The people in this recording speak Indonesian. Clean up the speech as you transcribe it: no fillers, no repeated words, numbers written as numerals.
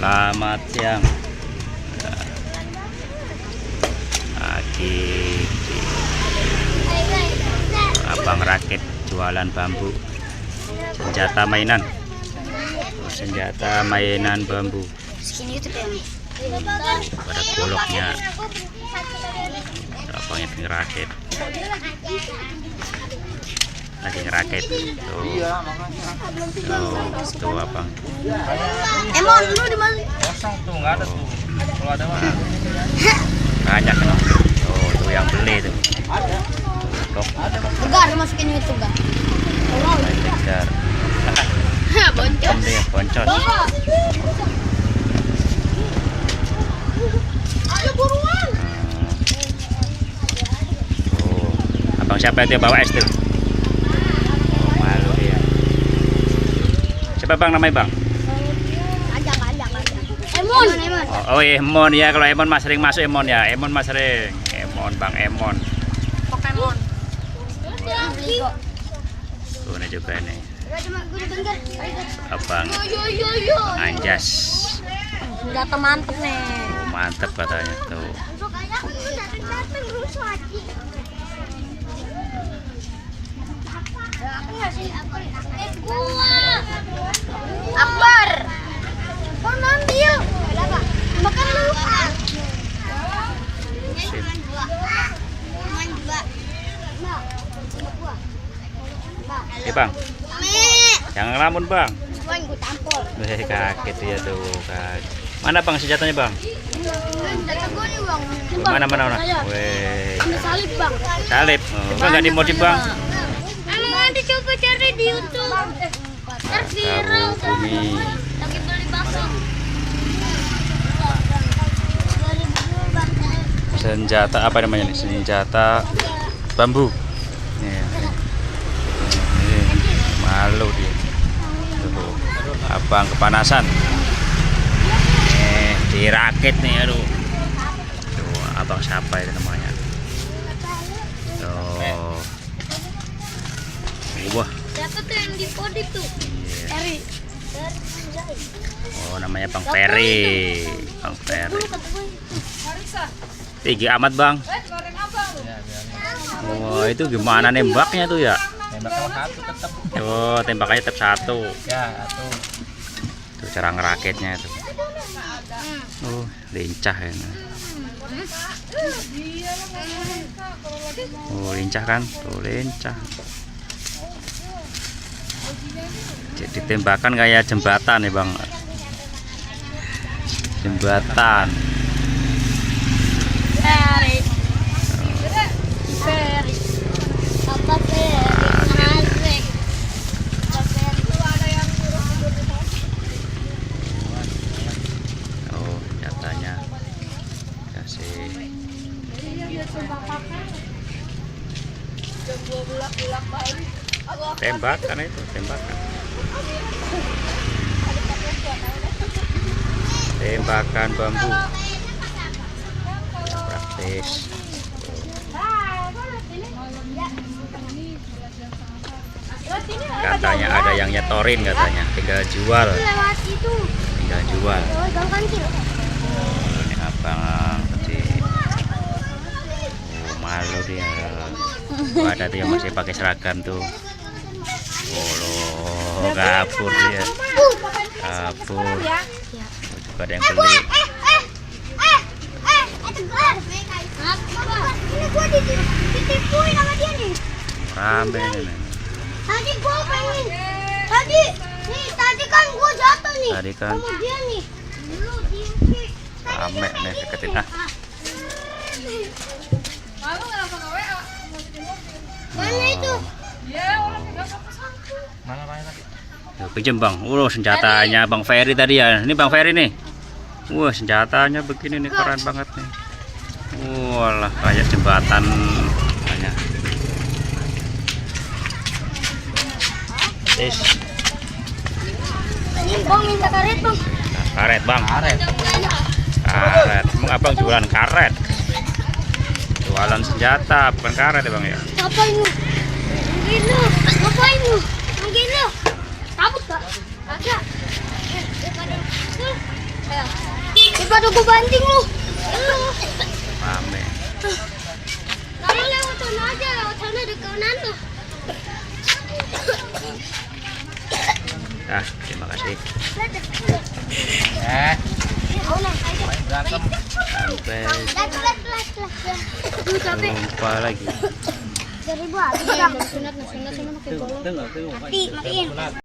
Selamat siang. Lagi abang rakit jualan bambu, senjata mainan bambu. Pada goloknya abangnya ngerakit, lagi ngerakit tuh. Tuh abang. Emon lu di mana? Kosong tuh, nggak ada tuh. Kalau ada mah Banyak no. Tuh yang beli tuh. Tegar masukin itu enggak? Tegar. Boncos. Dia boncos. Ayo buruan. Abang siapa itu yang bawa es tuh? Malu dia. Siapa bang namanya bang? Ajak. Emon. Oh Emon ya, kalau Emon mas sering masuk Emon ya. Emon mas sering. Emon bang Emon. Pokemon. Beli kok. Tuh ini juga ini. Abang Yo. Anjas. Senjata mantep nih. Mantep katanya tuh. Akbar. Kau ngambil. Makan dulu. Sip. Oke bang, jangan ngelamun bang. Kaget dia tuh kaget. Mana bang senjatanya bang? Mana? Weh, Salib bang. salib. Oh, nggak dimodif bang. Emang nanti coba cari di YouTube. Taruh bumi. Lagi beli bakso. Senjata apa namanya nih? Senjata bambu. Nih. Malu dia. Tuh, abang kepanasan. Dirakit nih, aduh. Tuh, abang siapa itu namanya? Tuh. Wah. Siapa tuh yang di podi tuh? Iya. Eri. Oh, namanya Bang Ferry. Bang Ferry. Tinggi amat bang. Oh, itu gimana nembaknya tuh ya? tembaknya satu tetap. Oh, tembakannya tetap satu. Ya, satu. Tuh cara ngerakitnya itu. Oh, lincah ya. Oh, lincah kan? Tuh lincah. Jadi tembakan kayak jembatan ya bang. Jembatan. Ferry. Papa Ferry. Oh, nyatanya kasih tembakan itu, tembakan bambu praktis. Katanya ada yang nyetorin katanya, tinggal jual. Ini abang kecil. Oh, malu dia. Oh, ada tuh yang masih pakai seragam tuh. Oh loh, kabur dia. Kabur. Oh, juga ada yang beli. Rame nih. Tadi kan gua jatuh nih. Tadi kan Sama dia nih. rame nih deketin ah. Mana itu? Mana lagi? Pinjem bang, senjatanya Bang Ferry tadi ya. Ini Bang Ferry nih. Wah, senjatanya begini nih, keren banget nih. Walah, kayak jembatan. Banyak. Ini bang minta karet bang. Karet bang. Karet. Karet. Emang abang jualan karet? Jualan senjata, bukan karet ya bang ya? Ngapain lu? Gila. Ngapain lu? Gila. Kabut gak? Ada. Daripada gue banting lu. Rame. Kamu lewat sana aja, lewat sana di kanan tuh. Terima kasih. Berantem. Sampai Duh, capek. jumpa lagi. 1.000 habis. Sunat, sunat, sunat, pakai golong. Matiin.